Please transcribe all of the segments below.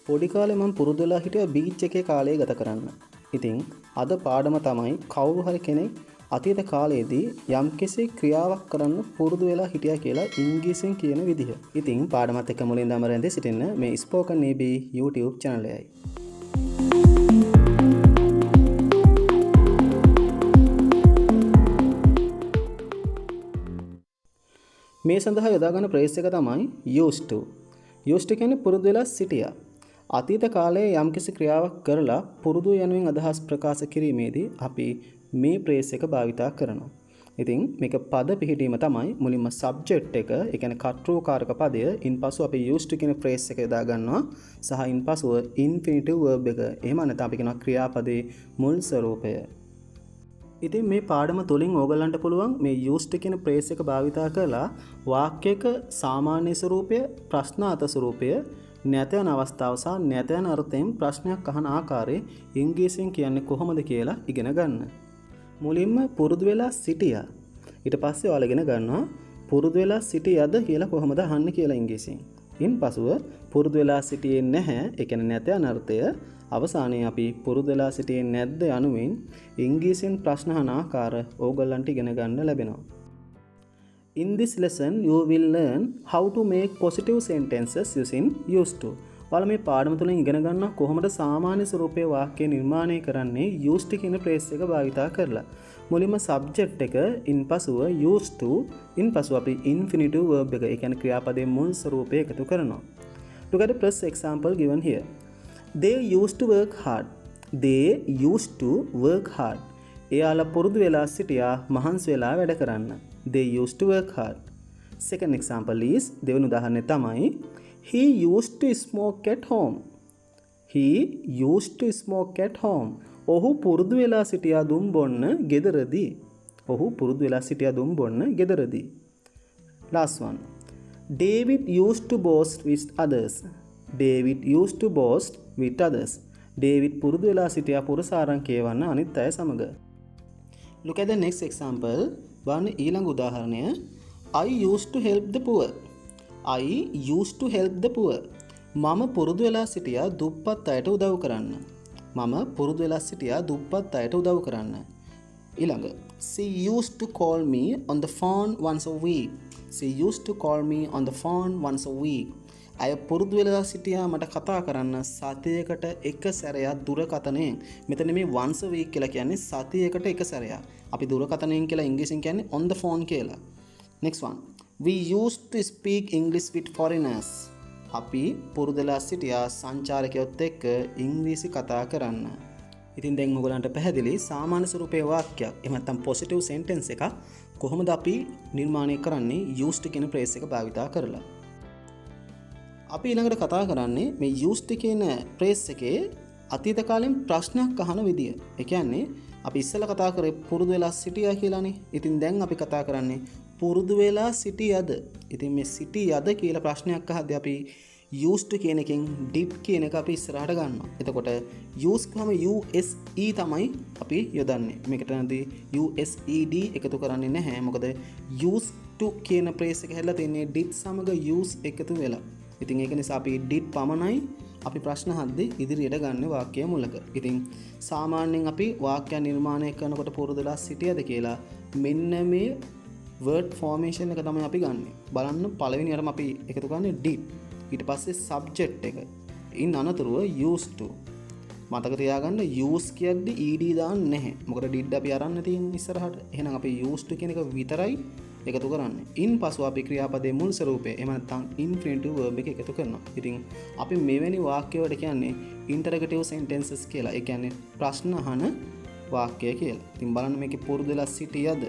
පොඩි කාලේ මම පුරුදු වෙලා හිටියා බීච් එකේ කාලය ගත කරන්න. ඉතින් අද පාඩම තමයි කවුරු හරි කෙනෙක් අතීත කාලයේදී යම්කිසි ක්‍රියාවක් කරන්න පුරුදු වෙලා හිටියා කියලා ඉංග්‍රීසියෙන් කියන විදිහ. ඉතින් පාඩමත් එක්ක මුලින් ඉඳන්ම රැඳී සිටින්න මේ Spoken EB YouTube channel එකයි. මේ සඳහා යොදා ගන්න ප්‍රේස් එක තමයි used to. used to කියන්නේ පුරුදු වෙලා සිටියා. අතීත කාලයේ යම්කිසි ක්‍රියාවක් කරලා පුරුදු යනුවෙන් අදහස් ප්‍රකාශ කිරීමේදී අපි මේ ප්‍රේස් එක භාවිතා කරනවා. ඉතින් මේක පද පිහිටීම තමයි මුලින්ම subject එක, ඒ කියන්නේ කර්තෘකාරක පදය, ඉන්පසු අපි used to කියන phrase එක යොදා ගන්නවා සහ ඉන්පසුව infinitive verb එක. එහෙම නැත්නම් අපි කියනවා ක්‍රියාපදයේ මුල් ස්වරූපය. ඉතින් මේ පාඩම තුලින් ඕගලන්ට පුළුවන් මේ used to කියන phrase එක භාවිතා කරලා වාක්‍යයක සාමාන්‍ය ස්වරූපය, ප්‍රශ්නාර්ථ ස්වරූපය, නැත යන අවස්ථාව සහ නැත යන අර්ථයෙන් ප්‍රශ්නයක් අහන ආකාරය ඉංග්‍රීසියෙන් කියන්නේ කොහොමද කියලා ඉගෙන ගන්න. මුලින්ම පුරුදු වෙලා සිටියා. ඊට පස්සේ ඔයාලා ඉගෙන ගන්නවා පුරුදු වෙලා සිටියද කියලා කොහොමද අහන්නේ කියලා ඉංග්‍රීසියෙන්. ඉන්පසුව පුරුදු වෙලා සිටියේ නැහැ, ඒ කියන්නේ නැත යන අර්ථය. අවසානයේ අපි පුරුදු වෙලා සිටියේ නැද්ද යනුවෙන් ඉංග්‍රීසියෙන් ප්‍රශ්න අහන ආකාර ඕගොල්ලන්ට ඉගෙන ගන්න ලැබෙනවා. In this lesson, you will learn how to make positive sentences using used to. ඔයාලා මේ පාඩම තුලින් ඉගෙන ගන්නවා කොහොමද සාමාන්‍ය ස්වරූපයේ වාක්‍ය නිර්මාණය කරන්නේ used to කියන phrase එක භාවිතා කරලා. මුලින්ම subject එක, ඉන්පසුව used to, ඉන්පසුව අපි infinitive verb එක, ඒ කියන්නේ ක්‍රියාපදයේ මුල් ස්වරූපය එකතු කරනවා. Look at the first example given here. They used to work hard. They used to work hard. එයාලා පුරුදු වෙලා සිටියා මහන්සි වෙලා වැඩ කරන්න. They used to work hard. Second example is, දෙවෙනි උදාහරණය තමයි he used to smoke at home. He used to smoke at home. ඔහු පුරුදු වෙලා සිටියා දුම් බොන්න ගෙදරදී. ඔහු පුරුදු වෙලා සිටියා දුම් බොන්න ගෙදරදී. Last one. David used to boast with others. David used to boast with others. David පුරුදු වෙලා සිටියා පුරසාරම් කියවන්න අනිත් අය සමග. Look at the next example. බලන්න ඊළඟ උදාහරණය. I used to help the poor. I used to help the poor. මම පුරුදු වෙලා සිටියා දුප්පත් අයට උදව් කරන්න. මම පුරුදු වෙලා සිටියා දුප්පත් අයට උදව් කරන්න. ඊළඟ. She used to call me on the phone once a week. She used to call me on the phone once a week. අය පුරුදු වෙලා සිටියා මට කතා කරන්න සතියකට එක සැරයක් දුරකථනයෙන්. මෙතන මේ once a week කියලා කියන්නේ සතියකට එක සැරයක්. අපි දුරකථනයෙන් කියලා ඉංග්‍රීසියෙන් කියන්නේ on the phone කියලා. Next one. We used to speak English with foreigners. අපි පුරුදු වෙලා සිටියා සංචාරකයොත් එක්ක ඉංග්‍රීසි කතා කරන්න. ඉතින් දැන් ඔයගලන්ට පැහැදිලි සාමාන්‍ය ස්වරූපයේ වාක්‍යයක් එහෙම නැත්නම් positive sentence එකක් කොහොමද අපි නිර්මාණය කරන්නේ used කියන phrase එක භාවිතා කරලා. අපි ඊළඟට කතා කරන්නේ මේ used කියන phrase එකේ අතීත කාලෙන් ප්‍රශ්නයක් අහන විදිය. ඒ කියන්නේ අපි ඉස්සෙල්ලා කතා කරේ පුරුදු වෙලා සිටියා කියලානේ. ඉතින් දැන් අපි කතා කරන්නේ පුරුදු වෙලා සිටියද. ඉතින් මේ සිටියද කියලා ප්‍රශ්නයක් අහද්දී අපි used කියන එකෙන් did කියන එක අපි ඉස්සරහට ගන්නවා. එතකොට use ගම use තමයි අපි යොදන්නේ. මේකට නැදී used එකතු කරන්නේ නැහැ. මොකද used to කියන phrase එක හැදලා තියෙන්නේ did සමග use එකතු වෙලා. ඉතින් ඒක නිසා අපි did පමණයි අපි ප්‍රශ්න අහද්දී ඉදිරියට ගන්න වාක්‍ය මුලක. ඉතින් සාමාන්‍යයෙන් අපි වාක්‍ය නිර්මාණය කරනකොට පුරුදුලා සිටියද කියලා මෙන්න මේ word formation එක තමයි අපි ගන්නෙ. බලන්න පළවෙනියටම අපි එකතු කරන්නේ did. ඊට පස්සේ subject එක. ඉන් අනතුරුව used to. මතක තියාගන්න use කියද්දි ed දාන්නේ නැහැ. මොකද did අපි අරන් තියෙන්නේ ඉස්සරහට. එහෙනම් අපි used to කියන එක විතරයි එකතු කරන්නේ. ඉන්පසු අපි ක්‍රියාපදයේ මුල් ස්වරූපය එහෙම නැත්නම් infinitive verb එක එකතු කරනවා. ඉතින් අපි මෙවැනි වාක්‍ය වලට කියන්නේ interrogative sentences කියලා. ඒ කියන්නේ ප්‍රශ්න අහන වාක්‍ය කියලා. ඉතින් බලන්න මේකේ පුරුදු වෙලා සිටියද?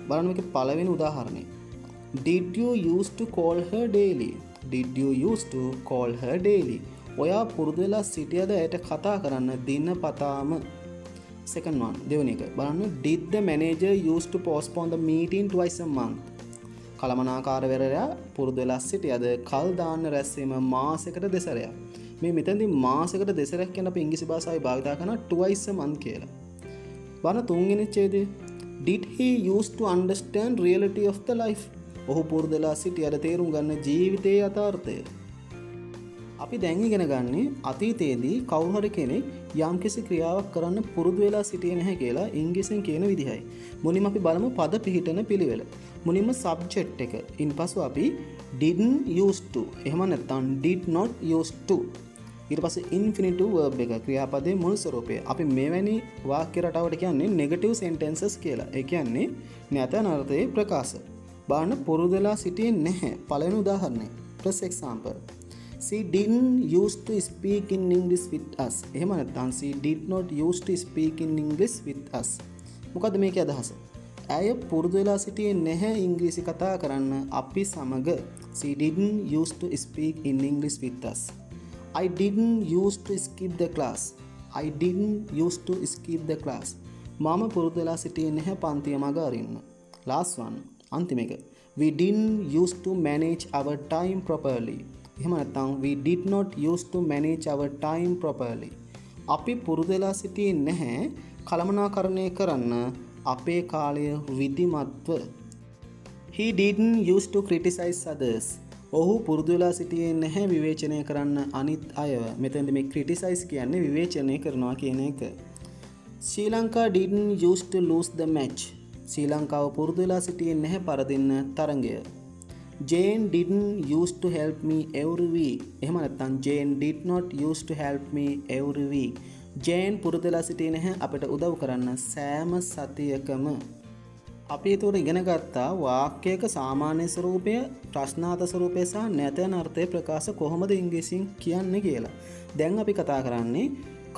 බලන්න මේකේ පළවෙනි උදාහරණය. Did you used to call her daily? Did you used to call her daily? ඔයා පුරුදු වෙලා සිටියද ඇයට කතා කරන්න දිනපතාම? Second one, දෙවෙනි එක. බලන්න did the manager used to postpone the meeting twice a month? කළමනාකාරවරයා පුරුදු වෙලා සිටියද කල් දාන්න රැස්වීම මාසයකට දෙසරයක්? මේ මෙතනදී මාසයකට දෙසරයක් කියන අපි ඉංග්‍රීසි භාෂාවේ භාවිත කරන twice a month කියලා. බලන්න තුන්වෙනි ඡේදය. Did he used to understand reality of the life? ඔහු පුරුදු වෙලා සිටියද තේරුම් ගන්න ජීවිතයේ යථාර්ථය? අපි දැන් ඉගෙන ගන්නේ අතීතයේදී කවුරු හරි කෙනෙක් යම්කිසි ක්‍රියාවක් කරන්න පුරුදු වෙලා සිටියේ නැහැ කියලා ඉංග්‍රීසියෙන් කියන විදිහයි. මුලින්ම අපි බලමු පද පිහිටන පිළිවෙල. මුලින්ම subject එක. ඉන්පසු අපි didn't used to. එහෙම නැත්නම් did not used to. ඊට පස්සේ infinitive verb එක ක්‍රියාපදයේ මුල් ස්වරූපය. අපි මෙවැනි වාක්‍ය රටාවට කියන්නේ negative sentences කියලා. ඒ කියන්නේ නැත නර්ථයේ ප්‍රකාශ. බාන්න පුරුදු වෙලා සිටියේ නැහැ. පළවෙනි උදාහරණය. First example. She didn't used to speak in English with us. එහෙම නැත්නම් she did not used to speak in English with us. මොකද මේකේ අදහස? ඇය පුරුදු වෙලා සිටියේ නැහැ ඉංග්‍රීසි කතා කරන්න අපි සමග. She didn't used to speak in English with us. I didn't used to skip the class. I didn't used to skip the class. මම පුරුදු වෙලා සිටියේ නැහැ පන්තිය මග අරින්න. Last one. අන්තිම එක. We didn't used to manage our time properly. එහෙම නැත්නම් we did not used to manage our time properly. අපි පුරුදු වෙලා සිටියේ නැහැ කළමනාකරණය කරන්න අපේ කාලය විධිමත්ව. He didn't used to criticize others. ඔහු පුරුදු වෙලා සිටියේ නැහැ විවේචනය කරන්න අනිත් අයව. මෙතනදී මේ criticize කියන්නේ විවේචනය කරනවා කියන එක. ශ්‍රී Lanka didn't used to lose the match. ශ්‍රී ලංකාව පුරුදු වෙලා සිටියේ නැහැ පරදින්න තරගය. Jane didn't used to help me every week. එහෙම නැත්නම් Jane did not used to help me every week. Jane පුරුදු වෙලා සිටියේ නැහැ අපිට උදව් කරන්න සෑම සතියකම. අපි ඒතකොට ඉගෙන ගත්තා වාක්‍යයක සාමාන්‍ය ස්වරූපය, ප්‍රශ්නාර්ථ ස්වරූපය සහ නැතන අර්ථය ප්‍රකාශ කොහොමද ඉංග්‍රීසියෙන් කියන්නේ කියලා. දැන් අපි කතා කරන්නේ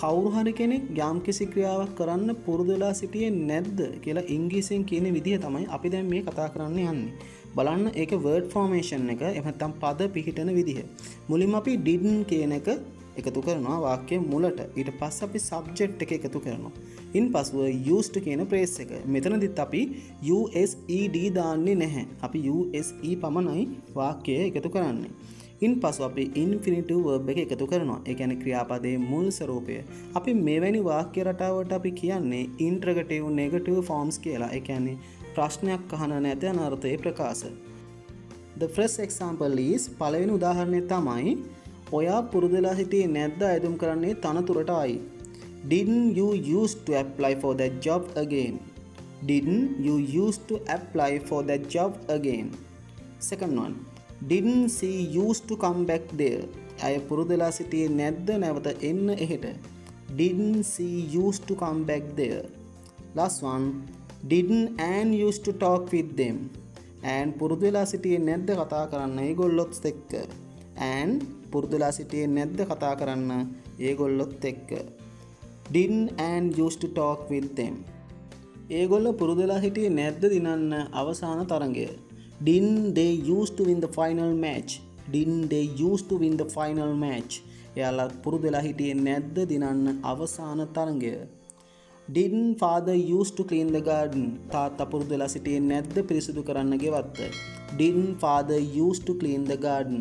කවුරු හරි කෙනෙක් යම්කිසි ක්‍රියාවක් කරන්න පුරුදු වෙලා සිටියේ නැද්ද කියලා ඉංග්‍රීසියෙන් කියන විදිහ තමයි අපි දැන් මේ කතා කරන්න යන්නේ. බලන්න ඒක word formation එක එහෙම නැත්නම් පද පිහිටන විදිහ. මුලින්ම අපි didn't කියන එක එකතු කරනවා වාක්‍ය මුලට. ඊට පස්සේ අපි subject එක එකතු කරනවා. ඉන්පසුව used කියන phrase එක. මෙතනදිත් අපි used දාන්නේ නැහැ. අපි use පමණයි වාක්‍යය එකතු කරන්නේ. ඉන්පසු අපි infinitive verb එක එකතු කරනවා. ඒ කියන්නේ ක්‍රියාපදයේ මුල් ස්වරූපය. අපි මෙවැනි වාක්‍ය රටාවට අපි කියන්නේ interrogative negative forms කියලා. ඒ කියන්නේ ප්‍රශ්නයක් අහන නැත යන අර්ථයේ ප්‍රකාශ. The first example is පළවෙනි උදාහරණය තමයි ඔයා පුරුදු වෙලා සිටියේ නැද්ද අයදුම් කරන්නේ තනතුරට ආයි. Didn't you used to apply for that job again? Didn't you used to apply for that job again? Second one. Didn't she used to come back there? අය පුරුදු වෙලා සිටියේ නැද්ද නැවත එන්න එහෙට? Didn't she used to come back there? Last one. Didn't Anne used to talk with them? Anne පුරුදු වෙලා සිටියේ නැද්ද කතා කරන්න ඒගොල්ලොත් එක්ක? Anne පුරුදු වෙලා සිටියේ නැද්ද කතා කරන්න ඒගොල්ලොත් එක්ක? Didn't Anne used to talk with them? ඒගොල්ලෝ පුරුදු වෙලා හිටියේ නැද්ද දිනන්න අවසාන තරඟය? Didn't they used to win the final match? Didn't they used to win the final match? එයාලා පුරුදු වෙලා හිටියේ නැද්ද දිනන්න අවසාන තරඟය? Didn't father used to clean the garden? තාත්තා පුරුදු වෙලා සිටියේ නැද්ද පිරිසිදු කරන්න ගෙවත්ත? Didn't father used to clean the garden?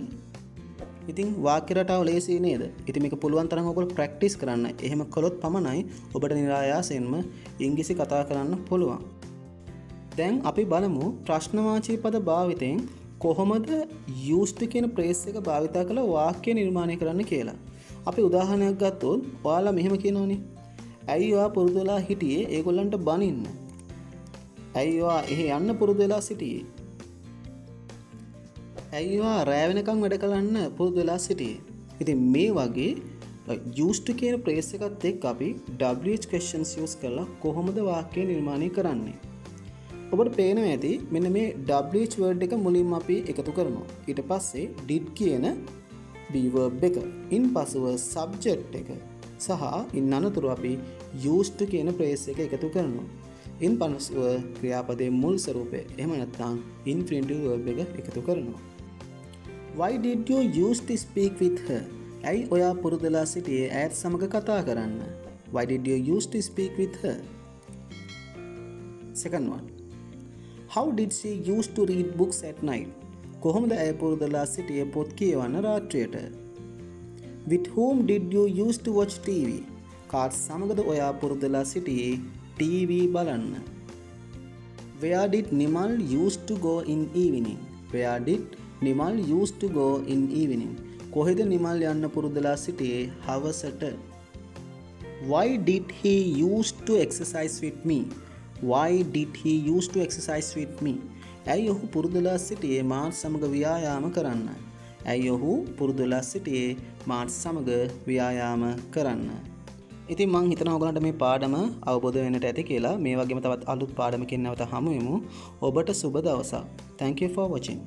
ඉතින් වාක්‍ය රටාව ලේසි නේද? ඉතින් මේක පුළුවන් තරම් ඔයගොල්ලෝ ප්‍රැක්ටිස් කරන්න. එහෙම කළොත් පමණයි ඔබට નિરાයාසයෙන්ම ඉංග්‍රීසි කතා කරන්න පුළුවන්. දැන් අපි බලමු ප්‍රශ්නවාචී පද භාවිතයෙන් කොහොමද used කියන phrase එක භාවිතා කරලා වාක්‍ය නිර්මාණය කරන්න කියලා. අපි උදාහරණයක් ගත්තොත් ඔයාලා මෙහෙම කියනවනේ. ඇයි ඔයා පුරුදු වෙලා හිටියේ ඒගොල්ලන්ට බනින්න? ඇයි ඔයා එහෙ යන්න පුරුදු වෙලා සිටියේ? ඇයි ඔයා රෑ වෙනකන් වැඩ කරන්න පුරුදු වෙලා සිටියේ? ඉතින් මේ වගේ used කියන phrase එකත් එක්ක අපි WH questions use කරලා කොහොමද වාක්‍ය නිර්මාණය කරන්නේ? ඔබට පේනවා ඇති මෙන්න මේ WH word එක මුලින්ම අපි එකතු කරනවා. ඊට පස්සේ did කියන be verb එක. ඉන්පසුව subject එක සහ ඉන් අනතුරු අපි used කියන phrase එක එකතු කරනවා. ඉන්පසුව ක්‍රියාපදයේ මුල් ස්වරූපය එහෙම නැත්නම් infinitive verb එක එකතු කරනවා. Why did you used to speak with her? ඇයි ඔයා පුරුදු වෙලා සිටියේ ඈත් සමග කතා කරන්න? Why did you used to speak with her? Second one. How did she used to read books at night? කොහොමද ඇය පුරුදු වෙලා සිටියේ පොත් කියවන්න රාත්‍රියට? With whom did you used to watch TV? කාත් සමගද ඔයා පුරුදු වෙලා සිටියේ TV බලන්න? Where did Nimal used to go in evening? Where did Nimal used to go in evening? කොහෙද නිමල් යන්න පුරුදුලා සිටියේ හවසට? Why did he used to exercise with me? Why did he used to exercise with me? ඇයි ඔහු පුරුදුලා සිටියේ මාත් සමග ව්‍යායාම කරන්න? ඇයි ඔහු පුරුදුලා සිටියේ මාත් සමග ව්‍යායාම කරන්න? ඉතින් මං හිතනවා ඔයගලන්ට මේ පාඩම අවබෝධ වෙන්නට ඇති කියලා. මේ වගේම තවත් අලුත් පාඩමකින් නැවත හමු වෙමු. ඔබට සුබ දවසක්. Thank you for watching.